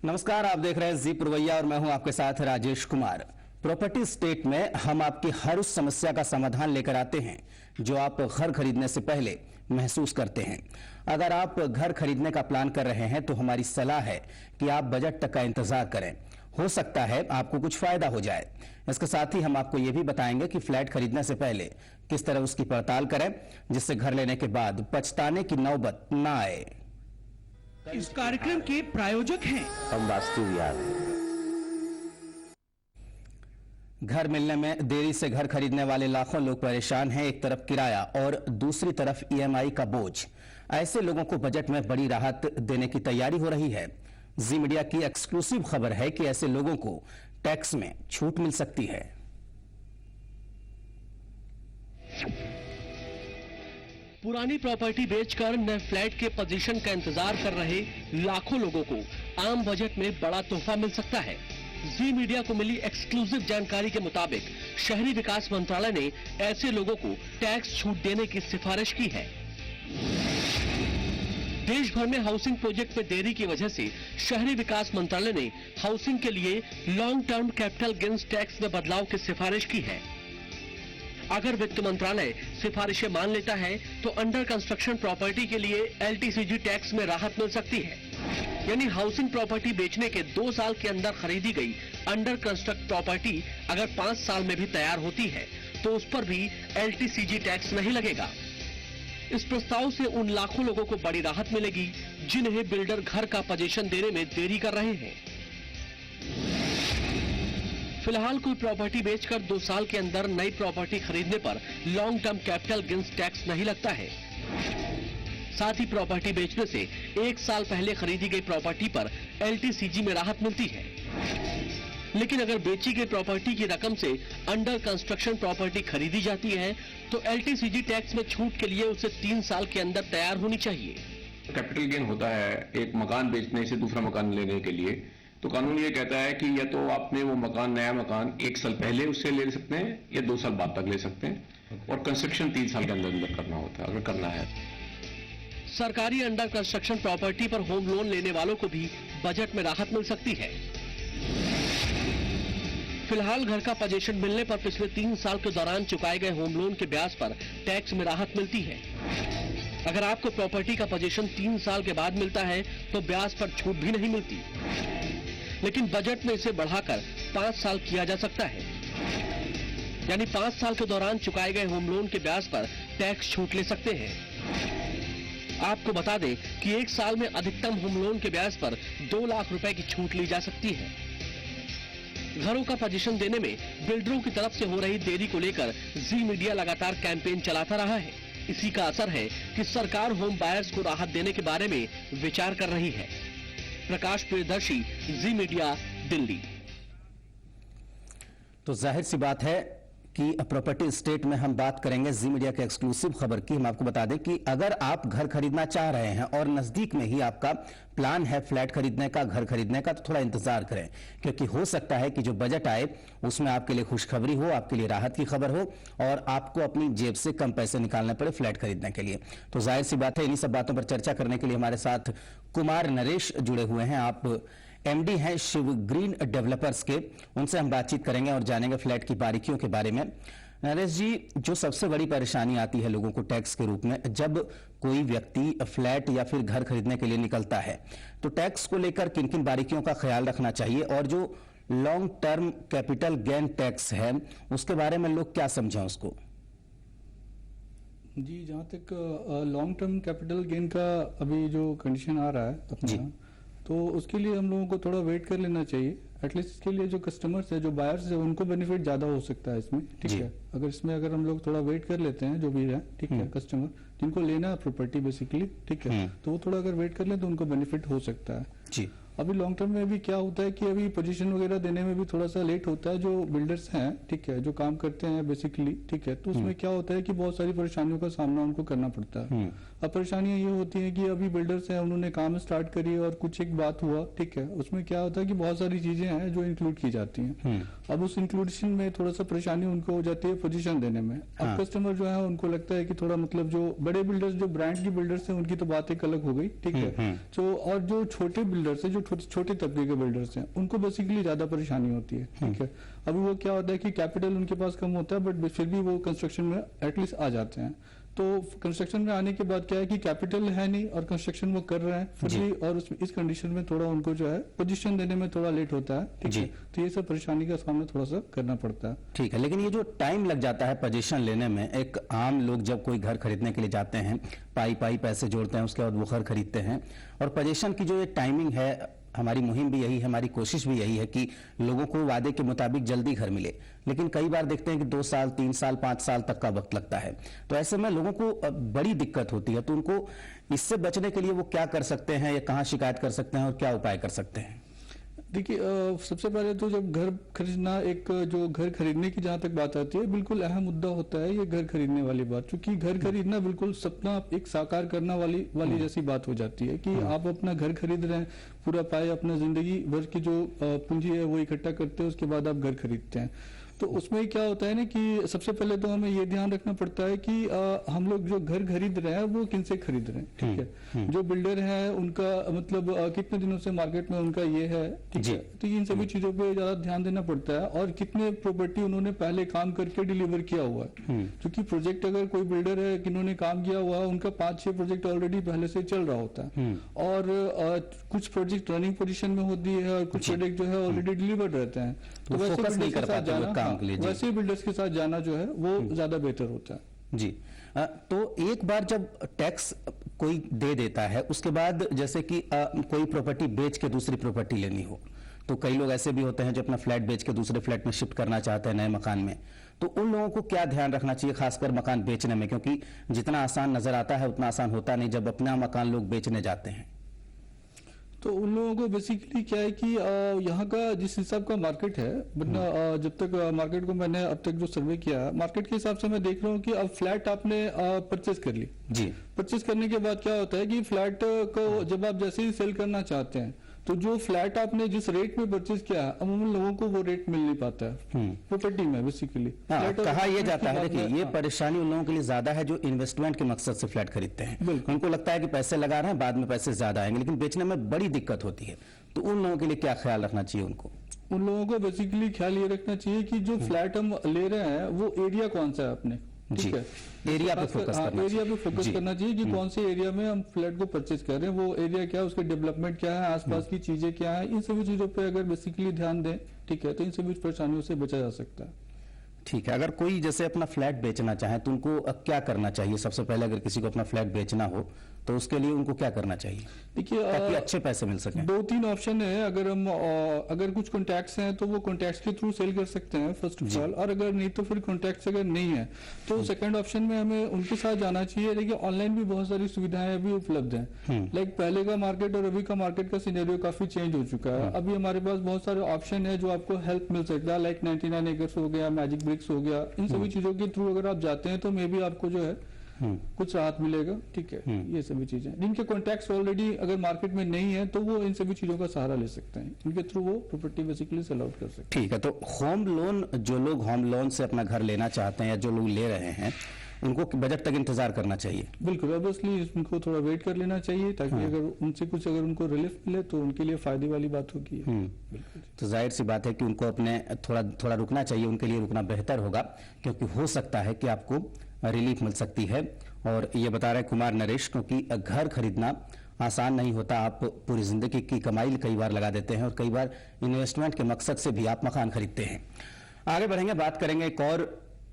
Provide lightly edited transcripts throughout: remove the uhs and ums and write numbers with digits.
नमस्कार, आप देख रहे हैं जी पुरवैया और मैं हूं आपके साथ राजेश कुमार। प्रॉपर्टी स्टेट में हम आपकी हर उस समस्या का समाधान लेकर आते हैं जो आप घर खरीदने से पहले महसूस करते हैं। अगर आप घर खरीदने का प्लान कर रहे हैं तो हमारी सलाह है कि आप बजट तक का इंतजार करें। हो सकता है आपको कुछ फायदा हो जाए। इसके साथ ही हम आपको यह भी बताएंगे कि फ्लैट खरीदने से पहले किस तरह उसकी पड़ताल करें जिससे घर लेने के बाद पछताने की नौबत न आए। इस कार्यक्रम के प्रायोजक हैं हम वास्तु विहार। घर मिलने में देरी से घर खरीदने वाले लाखों लोग परेशान हैं। एक तरफ किराया और दूसरी तरफ ईएमआई का बोझ। ऐसे लोगों को बजट में बड़ी राहत देने की तैयारी हो रही है। जी मीडिया की एक्सक्लूसिव खबर है कि ऐसे लोगों को टैक्स में छूट मिल सकती है। पुरानी प्रॉपर्टी बेचकर नए फ्लैट के पोजीशन का इंतजार कर रहे लाखों लोगों को आम बजट में बड़ा तोहफा मिल सकता है। जी मीडिया को मिली एक्सक्लूसिव जानकारी के मुताबिक शहरी विकास मंत्रालय ने ऐसे लोगों को टैक्स छूट देने की सिफारिश की है। देश भर में हाउसिंग प्रोजेक्ट में देरी की वजह से शहरी विकास मंत्रालय ने हाउसिंग के लिए long term capital gains tax में बदलाव की सिफारिश की है। अगर वित्त मंत्रालय सिफारिशें मान लेता है तो अंडर कंस्ट्रक्शन प्रॉपर्टी के लिए एलटीसीजी टैक्स में राहत मिल सकती है। यानी हाउसिंग प्रॉपर्टी बेचने के 2 साल के अंदर खरीदी गई अंडर कंस्ट्रक्ट प्रॉपर्टी अगर 5 साल में भी तैयार होती है तो उस पर भी एलटीसीजी टैक्स नहीं लगेगा। इस प्रस्ताव से उन लाखों लोगों को बड़ी राहत मिलेगी जिन्हें बिल्डर घर का पोजीशन देने में देरी कर रहे हैं। फिलहाल कोई प्रॉपर्टी बेचकर 2 साल के अंदर नई प्रॉपर्टी खरीदने पर long term capital gains tax नहीं लगता है। साथ ही प्रॉपर्टी बेचने से 1 साल पहले खरीदी गई प्रॉपर्टी पर एलटीसीजी में राहत मिलती है। लेकिन अगर बेची गई प्रॉपर्टी की रकम से अंडर कंस्ट्रक्शन प्रॉपर्टी खरीदी जाती है तो एलटीसीजी टैक्स में छूट के लिए उसे 3 साल के अंदर तैयार होनी चाहिए। कैपिटल गेन होता है एक मकान बेचने से दूसरा मकान लेने के लिए, तो कानून ये कहता है कि या तो आपने वो मकान नया मकान 1 साल पहले उससे ले सकते हैं या 2 साल बाद तक ले सकते हैं और कंस्ट्रक्शन 3 साल के अंदर अंदर करना होता है अगर करना है। सरकारी अंडर कंस्ट्रक्शन प्रॉपर्टी पर होम लोन लेने वालों को भी बजट में राहत मिल सकती है। फिलहाल घर का पोजीशन मिलने पर पिछले 3 साल के दौरान चुकाए गए होम लोन के ब्याज पर टैक्स में राहत मिलती है। अगर आपको प्रॉपर्टी का पोजीशन 3 साल के बाद मिलता है तो ब्याज पर छूट भी नहीं मिलती, लेकिन बजट में इसे बढ़ाकर 5 साल किया जा सकता है। यानी 5 साल के दौरान चुकाए गए होम लोन के ब्याज पर टैक्स छूट ले सकते हैं। आपको बता दें कि 1 साल में अधिकतम होम लोन के ब्याज पर 2 लाख रुपए की छूट ली जा सकती है। घरों का पोजीशन देने में बिल्डरों की तरफ से हो रही देरी को लेकर जी मीडिया लगातार कैंपेन चलाता रहा है। इसी का असर है कि सरकार होम बायर्स को राहत देने के बारे में विचार कर रही है। प्रकाश प्रियदर्शी, जी मीडिया, दिल्ली। तो जाहिर सी बात है कि प्रॉपर्टी स्टेट में हम बात करेंगे जी मीडिया के एक्सक्लूसिव खबर की। हम आपको बता दें कि अगर आप घर खरीदना चाह रहे हैं और नजदीक में ही आपका प्लान है फ्लैट खरीदने का, घर खरीदने का, तो थोड़ा इंतजार करें क्योंकि हो सकता है कि जो बजट आए उसमें आपके लिए खुशखबरी हो, आपके लिए राहत की खबर हो और आपको अपनी जेब से कम पैसे निकालने पड़े फ्लैट खरीदने के लिए। तो जाहिर सी बात है इन्हीं सब बातों पर चर्चा करने के लिए हमारे साथ कुमार नरेश जुड़े हुए हैं। आप एमडी हैं शिव ग्रीन डेवलपर्स के। उनसे हम बातचीत करेंगे और जानेंगे फ्लैट की बारीकियों के बारे में। नरेश जी, जो सबसे बड़ी परेशानी आती है लोगों को टैक्स के रूप में, जब कोई व्यक्ति फ्लैट या फिर घर खरीदने के लिए निकलता है तो टैक्स को लेकर किन किन बारीकियों का ख्याल रखना चाहिए और जो long term capital gain tax है उसके बारे में लोग क्या समझें उसको? जी, जहाँ तक लॉन्ग टर्म कैपिटल गेन का अभी जो कंडीशन आ रहा है अपना, तो उसके लिए हम लोगों को थोड़ा वेट कर लेना चाहिए। एटलीस्ट इसके लिए जो कस्टमर्स है, जो बायर्स है, उनको बेनिफिट ज्यादा हो सकता है इसमें। ठीक है, अगर हम लोग थोड़ा वेट कर लेते हैं, जो भी है, ठीक है, कस्टमर जिनको लेना है प्रॉपर्टी बेसिकली, ठीक है, तो वो थोड़ा अगर वेट कर ले तो उनको बेनिफिट हो सकता है जी। अभी लॉन्ग टर्म में भी क्या होता है कि अभी पोजीशन वगैरह देने में भी थोड़ा सा लेट होता है। जो बिल्डर्स हैं, ठीक है, जो काम करते हैं बेसिकली, ठीक है, तो उसमें क्या होता है कि बहुत सारी परेशानियों का सामना उनको करना पड़ता है। अब परेशानियां ये होती हैं कि अभी बिल्डर्स हैं, उन्होंने काम स्टार्ट करी और कुछ एक बात हुआ, ठीक है, उसमें क्या होता है कि बहुत सारी चीजें हैं जो इंक्लूड की जाती हैं। अब उस इंक्लूडेशन में थोड़ा सा परेशानी उनको हो जाती है पोजीशन देने में। अब कस्टमर जो है उनको लगता है कि थोड़ा मतलब जो बड़े बिल्डर्स, जो ब्रांड की बिल्डर्स हैं, उनकी तो बात एक अलग हो गई, ठीक है, तो और जो छोटे बिल्डर्स हैं, जो छोटे तबके के बिल्डर्स हैं, उनको बेसिकली ज्यादा परेशानी होती है, ठीक है। अभी वो क्या होता है कि कैपिटल उनके पास कम होता है, बट फिर भी वो कंस्ट्रक्शन में एटलीस्ट आ जाते हैं। तो कंस्ट्रक्शन में आने के बाद क्या है कि कैपिटल है नहीं और कंस्ट्रक्शन वो कर रहे हैं फिर भी, और इस कंडीशन में थोड़ा उनको जो है पोजीशन देने में थोड़ा लेट होता है, ठीक है। तो ये सब परेशानी का सामना थोड़ा सा करना पड़ता है। ठीक है, लेकिन ये जो टाइम लग जाता है पोजीशन लेने में, एक आम लोग जब कोई घर खरीदने के लिए जाते हैं, पाई पैसे जोड़ते हैं, उसके बाद वो घर खरीदते हैं, और पोजीशन की जो ये टाइमिंग है, हमारी मुहिम भी यही है, हमारी कोशिश भी यही है कि लोगों को वादे के मुताबिक जल्दी घर मिले, लेकिन कई बार देखते हैं कि 2 साल 3 साल 5 साल तक का वक्त लगता है। तो ऐसे में लोगों को बड़ी दिक्कत होती है। तो उनको इससे बचने के लिए वो क्या कर सकते हैं, या कहाँ शिकायत कर सकते हैं और क्या उपाय कर सकते हैं? देखिए, सबसे पहले तो जब घर खरीदना, एक जो घर खरीदने की जहां तक बात आती है, बिल्कुल अहम मुद्दा होता है ये घर खरीदने वाली बात, क्योंकि घर खरीदना बिल्कुल सपना एक साकार करना वाली जैसी बात हो जाती है कि आप अपना घर खरीद रहे हैं, पूरा पाए अपना जिंदगी भर की जो पूंजी है वो इकट्ठा करते हैं, उसके बाद आप घर खरीदते हैं। तो उसमें क्या होता है ना कि सबसे पहले तो हमें ये ध्यान रखना पड़ता है कि हम लोग जो घर खरीद रहे हैं वो किन से खरीद रहे हैं, ठीक है। जो बिल्डर है उनका मतलब कितने दिनों से मार्केट में उनका ये है, ठीक है। तो इन सभी चीजों पे ज्यादा ध्यान देना पड़ता है, और कितने प्रॉपर्टी उन्होंने पहले काम करके डिलीवर किया हुआ है, क्योंकि प्रोजेक्ट अगर कोई बिल्डर है जिन्होंने काम किया हुआ है, उनका 5-6 प्रोजेक्ट ऑलरेडी पहले से चल रहा होता है, और कुछ प्रोजेक्ट रनिंग पोजीशन में होती है और कुछ प्रोजेक्ट जो है ऑलरेडी डिलीवर्ड रहते हैं। तो वैसे फोकस नहीं कर पाते वो काम के लिए। वैसे बिल्डर्स के साथ जाना जो है वो ज्यादा बेहतर होता है। जी, तो एक बार जब टैक्स कोई दे देता है, उसके बाद जैसे कि कोई प्रॉपर्टी बेच के दूसरी प्रॉपर्टी लेनी हो, तो कई लोग ऐसे भी होते हैं जो अपना फ्लैट बेच के दूसरे फ्लैट में शिफ्ट करना चाहते हैं नए मकान में। तो उन लोगों को क्या ध्यान रखना चाहिए, खासकर मकान बेचने में, क्योंकि जितना आसान नजर आता है उतना आसान होता नहीं जब अपना मकान लोग बेचने जाते हैं। तो उन लोगों को बेसिकली क्या है कि यहाँ का जिस हिसाब का मार्केट है, जब तक मार्केट को मैंने अब तक जो सर्वे किया, मार्केट के हिसाब से मैं देख रहा हूँ कि अब फ्लैट आपने परचेज कर ली जी। परचेज करने के बाद क्या होता है कि फ्लैट को जब आप जैसे ही सेल करना चाहते हैं, तो जो फ्लैट आपने जिस रेट में परचेज किया है, अमूमन लोगों को वो रेट मिल नहीं पाता है प्रॉपर्टी में बेसिकली। कहा यह जाता है, देखिए ये परेशानी उन लोगों के लिए ज्यादा है जो इन्वेस्टमेंट के मकसद से फ्लैट खरीदते हैं। उनको लगता है कि पैसे लगा रहे हैं, बाद में पैसे ज्यादा आएंगे, लेकिन बेचने में बड़ी दिक्कत होती है। तो उन लोगों के लिए क्या ख्याल रखना चाहिए उनको? उन लोगों को बेसिकली ख्याल ये रखना चाहिए कि जो फ्लैट हम ले रहे हैं वो एरिया कौन सा है अपने, ठीक है, एरिया पे फोकस करना एरिया पे फोकस करना चाहिए कि कौन से एरिया में हम फ्लैट को परचेज कर रहे हैं, वो एरिया क्या है, उसके डेवलपमेंट क्या है, आसपास की चीजें क्या है, इन सभी चीजों पे अगर बेसिकली ध्यान दें, ठीक है, तो इन सभी परेशानियों से बचा जा सकता है। ठीक है, अगर कोई जैसे अपना फ्लैट बेचना चाहे तो उनको क्या करना चाहिए? सबसे पहले अगर किसी को अपना फ्लैट बेचना हो तो उसके लिए उनको क्या करना चाहिए, देखिए, ताकि अच्छे पैसे मिल सके? 2-3 ऑप्शन है। अगर कुछ कॉन्टैक्ट्स हैं तो वो कॉन्टैक्ट्स के थ्रू सेल कर सकते हैं फर्स्ट ऑफ ऑल, और अगर नहीं तो फिर कॉन्टैक्ट्स अगर नहीं है तो सेकंड ऑप्शन में हमें उनके साथ जाना चाहिए। देखिए, ऑनलाइन भी बहुत सारी सुविधाएं अभी उपलब्ध हैं, लाइक पहले का मार्केट और अभी का मार्केट का सिनेरियो काफी चेंज हो चुका है। अभी हमारे पास बहुत सारे ऑप्शन है जो आपको हेल्प मिल सकता है, लाइक 99 एकर्स हो गया, मैजिक ब्रिक्स हो गया, इन सभी चीजों के थ्रू अगर आप जाते हैं तो मे बी आपको जो है कुछ राहत मिलेगा, ठीक है। ये सभी चीजें जिनके कॉन्टैक्ट्स ऑलरेडी अगर मार्केट में नहीं है तो वो इन सभी चीजों का सहारा ले सकते हैं, इनके थ्रू वो प्रॉपर्टी बेसिकली सेल आउट कर सकते हैं। ठीक है, तो होम लोन, जो लोग होम लोन से अपना घर लेना चाहते हैं या जो लोग ले रहे हैं, उनको बजट तक इंतजार करना चाहिए? बिल्कुल, ऑब्वियसली उनको थोड़ा वेट कर लेना चाहिए, ताकि अगर उनसे कुछ अगर उनको रिलीफ मिले तो उनके लिए फायदे वाली बात होगी। तो जाहिर सी बात है कि उनको अपने थोड़ा रुकना चाहिए, उनके लिए रुकना बेहतर होगा, क्योंकि हो सकता है कि आपको रिलीफ मिल सकती है। और ये बता रहे कुमार नरेश, क्योंकि घर खरीदना आसान नहीं होता, आप पूरी जिंदगी की कमाई कई बार लगा देते हैं और कई बार इन्वेस्टमेंट के मकसद से भी आप मकान खरीदते हैं। आगे बढ़ेंगे, बात करेंगे एक और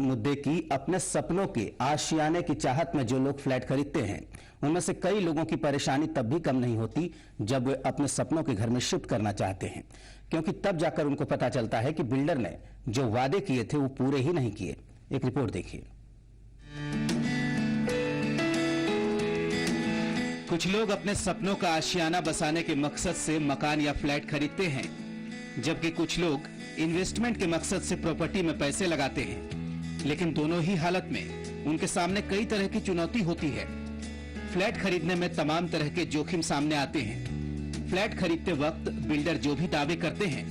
मुद्दे की। अपने सपनों के आशियाने की चाहत में जो लोग फ्लैट खरीदते हैं, उनमें से कई लोगों की परेशानी तब भी कम नहीं होती जब वे अपने सपनों के घर में शिफ्ट करना चाहते हैं, क्योंकि तब जाकर उनको पता चलता है कि बिल्डर ने जो वादे किए थे वो पूरे ही नहीं किए। एक रिपोर्ट देखिए। कुछ लोग अपने सपनों का आशियाना बसाने के मकसद से मकान या फ्लैट खरीदते हैं, जबकि कुछ लोग इन्वेस्टमेंट के मकसद से प्रॉपर्टी में पैसे लगाते हैं। लेकिन दोनों ही हालत में उनके सामने कई तरह की चुनौती होती है। फ्लैट खरीदने में तमाम तरह के जोखिम सामने आते हैं। फ्लैट खरीदते वक्त बिल्डर जो भी दावे करते हैं,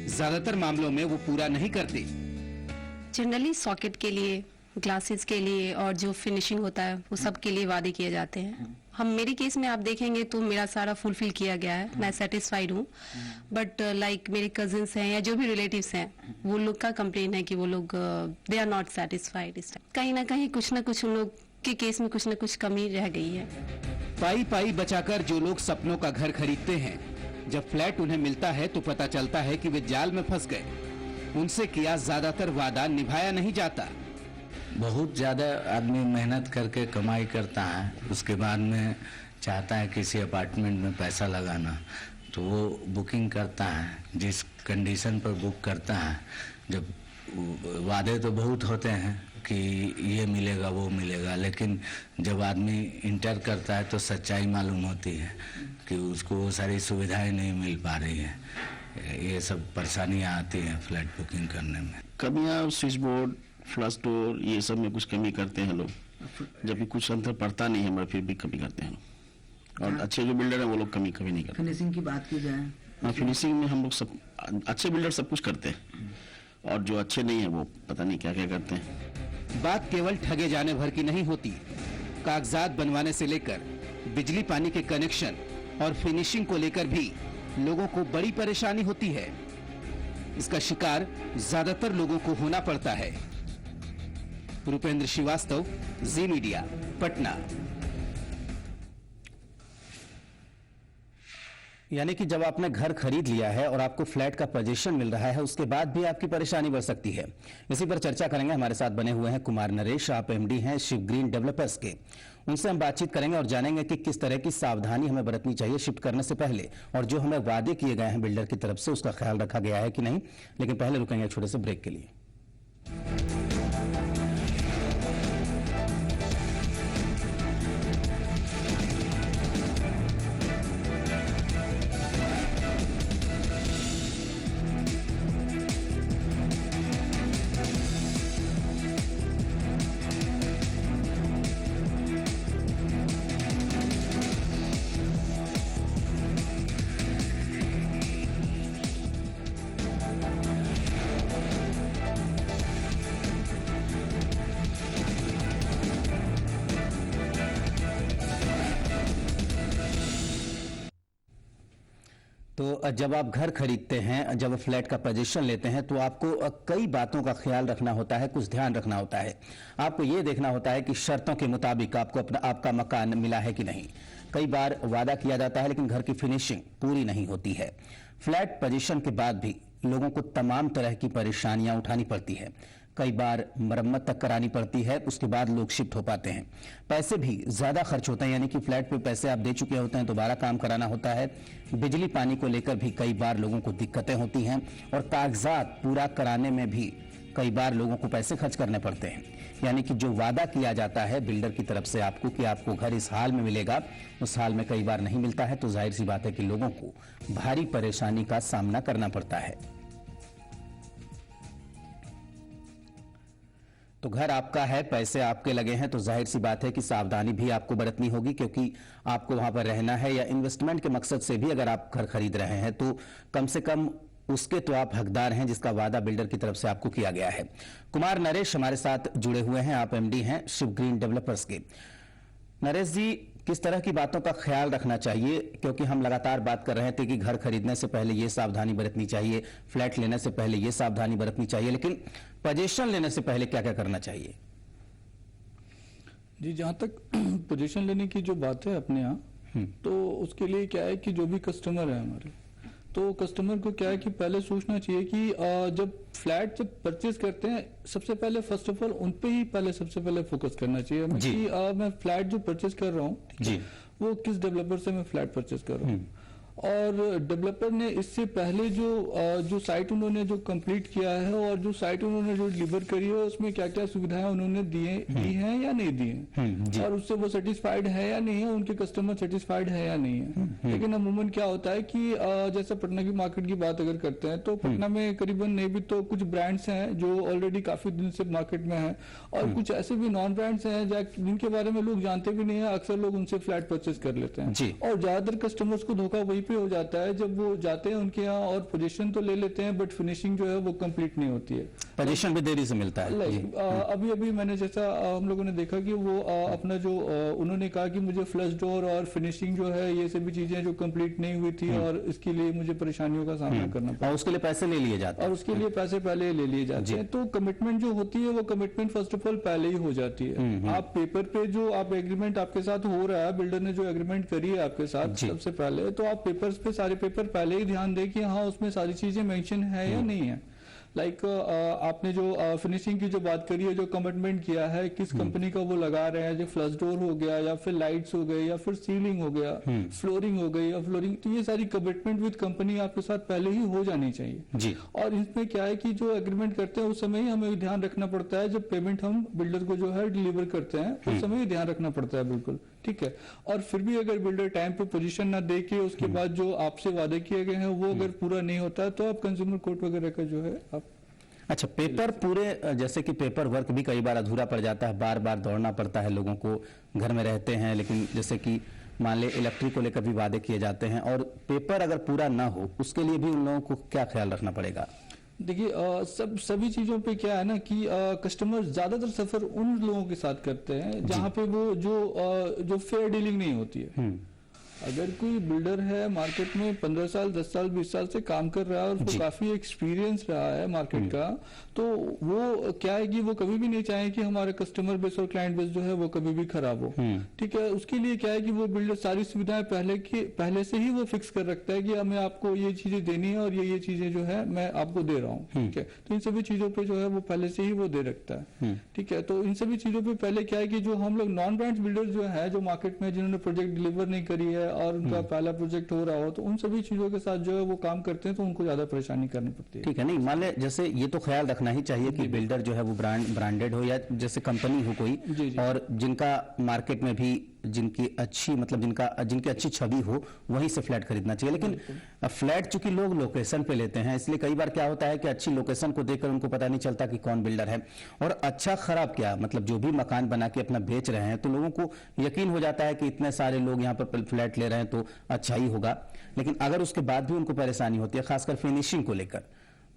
ज्यादातर मामलों में वो पूरा नहीं करते। जनरली सॉकेट के लिए, ग्लासेस के लिए और जो फिनिशिंग होता है वो सब के लिए वादे किए जाते हैं। मेरे केस में आप देखेंगे तो मेरा सारा फुलफिल किया गया है, मैं सेटिस्फाइड हूँ। बट लाइक मेरे कजिन्स हैं या जो भी रिलेटिव्स हैं, वो लोग का कंप्लेन है कि वो लोग दे आर नॉट सेटिस्फाइड। कहीं ना कहीं कुछ ना कुछ उन लोग के केस में कुछ ना कुछ कमी रह गई है। पाई पाई बचाकर जो लोग सपनों का घर खरीदते हैं, जब फ्लैट उन्हें मिलता है तो पता चलता है कि वे जाल में फंस गए। उनसे किया ज्यादातर वादा निभाया नहीं जाता। बहुत ज़्यादा आदमी मेहनत करके कमाई करता है, उसके बाद में चाहता है किसी अपार्टमेंट में पैसा लगाना, तो वो बुकिंग करता है। जिस कंडीशन पर बुक करता है, जब वादे तो बहुत होते हैं कि ये मिलेगा वो मिलेगा, लेकिन जब आदमी इंटर करता है तो सच्चाई मालूम होती है कि उसको वो सारी सुविधाएं नहीं मिल पा रही है। ये सब परेशानियां आती हैं फ्लैट बुकिंग करने में। कमियां स्विच बोर्ड, फ्लश डोर, ये सब में कुछ कमी करते हैं लोग, जबकि कुछ अंतर पड़ता नहीं है, मगर फिर भी कमी करते हैं। और अच्छे जो बिल्डर हैं वो लोग कमी कभी नहीं करते। फिनिशिंग की बात की जाए, हाँ, फिनिशिंग में हम लोग सब अच्छे बिल्डर सब कुछ करते हैं, और जो अच्छे नहीं है वो पता नहीं क्या क्या करते हैं। बात केवल ठगे जाने भर की नहीं होती। कागजात बनवाने से लेकर बिजली पानी के कनेक्शन और फिनिशिंग को लेकर भी लोगों को बड़ी परेशानी होती है। इसका शिकार ज्यादातर लोगों को होना पड़ता है। रूपेंद्र श्रीवास्तव, जी मीडिया, पटना। यानी कि जब आपने घर खरीद लिया है और आपको फ्लैट का पोजीशन मिल रहा है, उसके बाद भी आपकी परेशानी बढ़ सकती है। इसी पर चर्चा करेंगे। हमारे साथ बने हुए हैं कुमार नरेश, आप एमडी हैं शिव ग्रीन डेवलपर्स के। उनसे हम बातचीत करेंगे और जानेंगे कि किस तरह की सावधानी हमें बरतनी चाहिए शिफ्ट करने से पहले, और जो हमें वादे किए गए हैं बिल्डर की तरफ से उसका ख्याल रखा गया है कि नहीं। लेकिन पहले रुकेंगे छोटे से ब्रेक के लिए। तो जब आप घर खरीदते हैं, जब फ्लैट का पोजीशन लेते हैं, तो आपको कई बातों का ख्याल रखना होता है, कुछ ध्यान रखना होता है। आपको ये देखना होता है कि शर्तों के मुताबिक आपको आपका मकान मिला है कि नहीं। कई बार वादा किया जाता है लेकिन घर की फिनिशिंग पूरी नहीं होती है। फ्लैट पोजीशन के बाद भी लोगों को तमाम तरह की परेशानियां उठानी पड़ती है। कई बार मरम्मत तक करानी पड़ती है, उसके बाद लोग शिफ्ट हो पाते हैं। पैसे भी ज्यादा खर्च होते हैं, यानी कि फ्लैट पे पैसे आप दे चुके होते हैं, दोबारा काम कराना होता है। बिजली पानी को लेकर भी कई बार लोगों को दिक्कतें होती हैं, और कागजात पूरा कराने में भी कई बार लोगों को पैसे खर्च करने पड़ते हैं। यानी कि जो वादा किया जाता है बिल्डर की तरफ से आपको कि आपको घर इस हाल में मिलेगा, उस हाल में कई बार नहीं मिलता है। तो जाहिर सी बात है कि लोगों को भारी परेशानी का सामना करना पड़ता है। तो घर आपका है, पैसे आपके लगे हैं, तो जाहिर सी बात है कि सावधानी भी आपको बरतनी होगी, क्योंकि आपको वहां पर रहना है, या इन्वेस्टमेंट के मकसद से भी अगर आप घर खरीद रहे हैं तो कम से कम उसके तो आप हकदार हैं जिसका वादा बिल्डर की तरफ से आपको किया गया है। कुमार नरेश हमारे साथ जुड़े हुए हैं, आप एमडी हैं शिव ग्रीन डेवलपर्स के। नरेश जी, किस तरह की बातों का ख्याल रखना चाहिए, क्योंकि हम लगातार बात कर रहे थे कि घर खरीदने से पहले ये सावधानी बरतनी चाहिए, फ्लैट लेने से पहले ये सावधानी बरतनी चाहिए, लेकिन पोजीशन लेने से पहले क्या क्या करना चाहिए? जी, जहाँ तक पोजीशन लेने की जो बात है अपने यहाँ, तो उसके लिए क्या है कि जो भी कस्टमर है हमारे, तो कस्टमर को क्या है कि पहले सोचना चाहिए कि जब फ्लैट जब परचेज करते हैं, सबसे पहले फर्स्ट ऑफ ऑल उन पे ही पहले सबसे पहले फोकस करना चाहिए हमें कि मैं फ्लैट जो परचेज कर रहा हूँ, वो किस डेवलपर से मैं फ्लैट परचेज कर रहा हूँ। और डेवलपर ने इससे पहले जो साइट उन्होंने जो कंप्लीट किया है और जो साइट उन्होंने जो डिलीवर करी है उसमें क्या क्या सुविधाएं उन्होंने दी हैं या नहीं दी हैं, और उससे वो सेटिस्फाइड है या नहीं है, उनके कस्टमर सेटिस्फाइड है या नहीं है। लेकिन अमूमन क्या होता है कि जैसे पटना की मार्केट की बात अगर करते हैं तो पटना में करीबन नहीं भी तो कुछ ब्रांड्स हैं जो ऑलरेडी काफी दिन से मार्केट में हैं, और कुछ ऐसे भी नॉन ब्रांड्स हैं जिनके बारे में लोग जानते भी नहीं है, अक्सर लोग उनसे फ्लैट परचेज कर लेते हैं। और ज्यादातर कस्टमर्स को धोखा वहीं पे हो जाता है जब वो जाते हैं उनके यहाँ और पोजीशन तो ले लेते हैं बट फिनिशिंग जो है वो कंप्लीट नहीं होती है, पोजीशन भी देरी से मिलता है। अभी अभी मैंने जैसा हम लोगों ने देखा कि वो अपना जो उन्होंने कहा कि मुझे फ्लश डोर और फिनिशिंग जो है ये सभी चीजें जो कंप्लीट नहीं हुई थी और इसके लिए मुझे परेशानियों का सामना करना पड़ा, और उसके लिए पैसे ले लिए जाते हैं, और उसके लिए पैसे पहले ले लिए जाते हैं। तो कमिटमेंट जो होती है वो कमिटमेंट फर्स्ट ऑफ ऑल पहले ही हो जाती है। आप पेपर पे जो आप एग्रीमेंट आपके साथ हो रहा है, बिल्डर ने जो एग्रीमेंट करी है आपके साथ सबसे पहले, तो आप पेपर्स पे सारे पेपर पहले ही ध्यान दें कि हाँ उसमें सारी चीजें मेंशन है या नहीं है। लाइक आपने जो फिनिशिंग की जो बात करी है, जो कमिटमेंट किया है, किस कंपनी का वो लगा रहे हैं, जो फ्लश डोर हो गया या फिर लाइट्स हो गए या फिर सीलिंग हो गया, फ्लोरिंग हो गई या फ्लोरिंग, तो ये सारी कमिटमेंट विद कंपनी आपके साथ पहले ही हो जानी चाहिए जी। और इसमें क्या है कि जो एग्रीमेंट करते हैं उस समय ही हमें ध्यान रखना पड़ता है, जब पेमेंट हम बिल्डर को जो है डिलीवर करते हैं उस समय ही ध्यान रखना पड़ता है, बिल्कुल ठीक है। और फिर भी अगर बिल्डर टाइम पे पोजीशन ना दे के उसके बाद जो आपसे वादे किए गए हैं वो अगर पूरा नहीं होता है तो आप कंज्यूमर कोर्ट वगैरह का जो है आप अच्छा पेपर पूरे, जैसे कि पेपर वर्क भी कई बार अधूरा पड़ जाता है, बार बार दौड़ना पड़ता है लोगों को, घर में रहते हैं लेकिन जैसे कि मान ले इलेक्ट्रिक को लेकर भी वादे किए जाते हैं, और पेपर अगर पूरा ना हो उसके लिए भी उन लोगों को क्या ख्याल रखना पड़ेगा? देखिए सभी चीजों पे क्या है ना कि कस्टमर ज्यादातर सफर उन लोगों के साथ करते हैं जहां पे वो जो फेयर डीलिंग नहीं होती है। अगर कोई बिल्डर है मार्केट में 15 साल 10 साल 20 साल से काम कर रहा है और उसको काफी एक्सपीरियंस रहा है मार्केट का, तो वो क्या है कि वो कभी भी नहीं चाहे कि हमारा कस्टमर बेस और क्लाइंट बेस जो है वो कभी भी खराब हो, ठीक है। उसके लिए क्या है कि वो बिल्डर सारी सुविधाएं पहले से ही वो फिक्स कर रखता है कि हमें आपको ये चीजें देनी है और ये चीजें जो है मैं आपको दे रहा हूँ, ठीक है। तो इन सभी चीजों पे जो है वो पहले से ही वो दे रखता है, ठीक है। तो इन सभी चीजों पे पहले क्या है कि जो हम लोग नॉन ब्रांच बिल्डर जो है जो मार्केट में जिन्होंने प्रोजेक्ट डिलीवर नहीं करी है और उनका पहला प्रोजेक्ट हो रहा हो, तो उन सभी चीजों के साथ जो है वो काम करते हैं तो उनको ज्यादा परेशानी करनी पड़ती है, ठीक है। नहीं मान ले जैसे ये तो ख्याल रखना ही चाहिए कि बिल्डर जो है वो ब्रांडेड हो या जैसे कंपनी हो कोई, और जिनका मार्केट में भी जिनकी अच्छी मतलब जिनकी अच्छी छवि हो वहीं से फ्लैट खरीदना चाहिए। लेकिन फ्लैट चूंकि लोग लोकेशन पे लेते हैं, इसलिए कई बार क्या होता है कि अच्छी लोकेशन को देखकर उनको पता नहीं चलता कि कौन बिल्डर है, और अच्छा खराब क्या मतलब जो भी मकान बना के अपना बेच रहे हैं तो लोगों को यकीन हो जाता है कि इतने सारे लोग यहाँ पर फ्लैट ले रहे हैं तो अच्छा ही होगा। लेकिन अगर उसके बाद भी उनको परेशानी होती है खासकर फिनिशिंग को लेकर,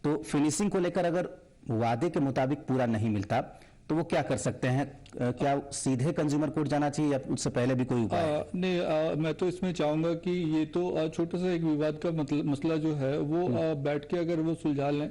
तो फिनिशिंग को लेकर अगर वादे के मुताबिक पूरा नहीं मिलता तो वो क्या कर सकते हैं? क्या सीधे कंज्यूमर कोर्ट जाना चाहिए या उससे पहले भी कोई उपाय? नहीं, मैं तो इसमें चाहूंगा कि ये तो छोटा सा एक विवाद का मसला जो है वो बैठ के अगर वो सुलझा लें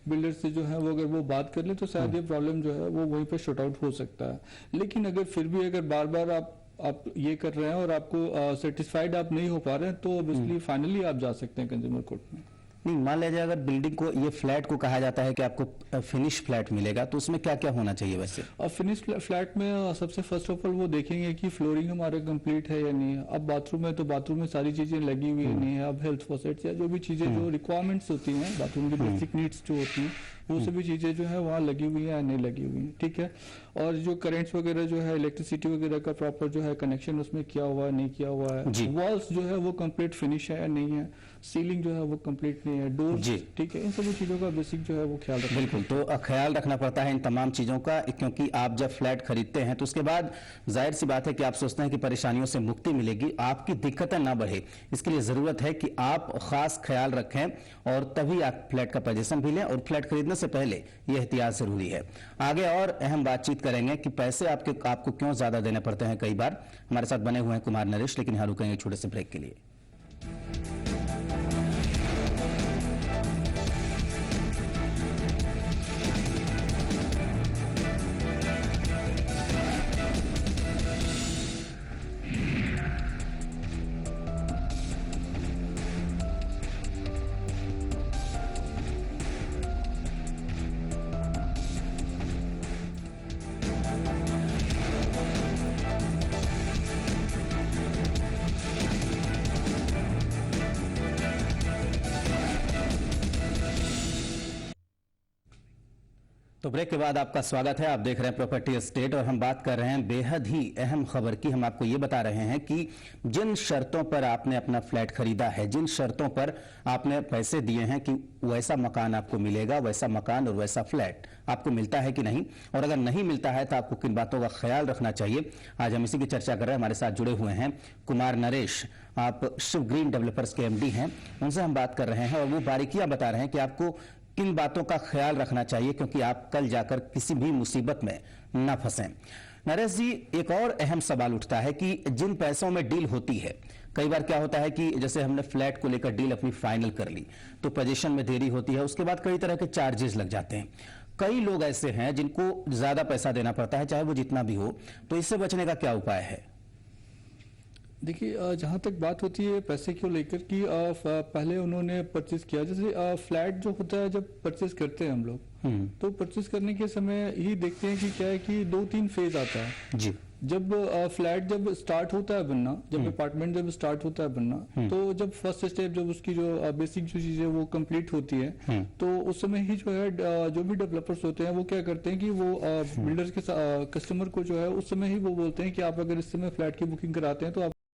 बिल्डर से जो है वो अगर वो बात कर ले तो शायद ये प्रॉब्लम जो है वो वहीं पे शॉर्ट आउट हो सकता है। लेकिन अगर फिर भी अगर बार बार आप ये कर रहे हैं और आपको सेटिस्फाइड आप नहीं हो पा रहे हैं तो ऑब्वियसली फाइनली आप जा सकते हैं कंज्यूमर कोर्ट में। नहीं मान लीजिए अगर बिल्डिंग को ये फ्लैट को कहा जाता है कि आपको फिनिश फ्लैट मिलेगा तो उसमें क्या क्या होना चाहिए वैसे? और फिनिश फ्लैट में सबसे फर्स्ट ऑफ ऑल वो देखेंगे कि फ्लोरिंग हमारा कंप्लीट है या नहीं है। अब बाथरूम है तो बाथरूम में सारी चीजें लगी हुई है नहीं है। अब हेल्थ फॉसेट्स या जो भी चीजें जो रिक्वायरमेंट्स होती हैं बाथरूम की बेसिक नीड्स जो होती हैं वो सभी चीजें जो है वहाँ लगी हुई है या नहीं लगी हुई है, ठीक है। और जो करेंट्स वगैरह जो है इलेक्ट्रिसिटी वगैरह का प्रॉपर जो है कनेक्शन उसमें किया हुआ है नहीं किया हुआ है, वॉल्स जो है वो कंप्लीट फिनिश है या नहीं है, सीलिंग जो है वो कंप्लीट नहीं है, डोर, ठीक है। इन सभी चीजों का बेसिक जो है वो ख्याल रखना। बिल्कुल, तो ख्याल रखना पड़ता है इन तमाम चीजों का, क्योंकि आप जब फ्लैट खरीदते हैं तो उसके बाद जाहिर सी बात है कि आप सोचते हैं कि परेशानियों से मुक्ति मिलेगी, आपकी दिक्कतें ना बढ़े। इसके लिए जरूरत है कि आप खास ख्याल रखें और तभी आप फ्लैट का पोजीशन भी लें, और फ्लैट खरीदने से पहले यह एहतियात जरूरी है। आगे और अहम बातचीत करेंगे कि पैसे आपको क्यों ज्यादा देने पड़ते हैं कई बार। हमारे साथ बने हुए हैं कुमार नरेश, लेकिन यहाँ रुकेंगे छोटे से ब्रेक के लिए। तो ब्रेक के बाद आपका स्वागत है। आप देख रहे हैं प्रॉपर्टी स्टेट और हम बात कर रहे हैं बेहद ही अहम खबर की। हम आपको ये बता रहे हैं कि जिन शर्तों पर आपने अपना फ्लैट खरीदा है, जिन शर्तों पर आपने पैसे दिए हैं कि वैसा मकान आपको मिलेगा, वैसा मकान और वैसा फ्लैट आपको मिलता है कि नहीं, और अगर नहीं मिलता है तो आपको किन बातों का ख्याल रखना चाहिए। आज हम इसी की चर्चा कर रहे हैं। हमारे साथ जुड़े हुए हैं कुमार नरेश, आप शिव ग्रीन डेवलपर्स के एमडी हैं। उनसे हम बात कर रहे हैं और वो बारीकियां बता रहे हैं कि आपको किन बातों का ख्याल रखना चाहिए, क्योंकि आप कल जाकर किसी भी मुसीबत में न फंसें। नरेश जी, एक और अहम सवाल उठता है कि जिन पैसों में डील होती है, कई बार क्या होता है कि जैसे हमने फ्लैट को लेकर डील अपनी फाइनल कर ली तो पोजीशन में देरी होती है, उसके बाद कई तरह के चार्जेस लग जाते हैं। कई लोग ऐसे हैं जिनको ज्यादा पैसा देना पड़ता है, चाहे वो जितना भी हो, तो इससे बचने का क्या उपाय है? देखिए, जहाँ तक बात होती है पैसे को लेकर कि पहले उन्होंने परचेज किया, जैसे फ्लैट जो होता है जब परचेज करते हैं हम लोग, तो परचेज करने के समय ही देखते हैं कि क्या है कि 2-3 फेज आता है जी। जब फ्लैट जब स्टार्ट होता है बनना, जब अपार्टमेंट जब स्टार्ट होता है बनना, तो जब फर्स्ट स्टेप जब उसकी जो बेसिक जो चीजें वो कंप्लीट होती है, तो उस समय ही जो है जो भी डेवलपर्स होते हैं वो क्या करते हैं कि वो बिल्डर्स के कस्टमर को जो है उस समय ही वो बोलते हैं कि आप अगर इस समय फ्लैट की बुकिंग कराते हैं तो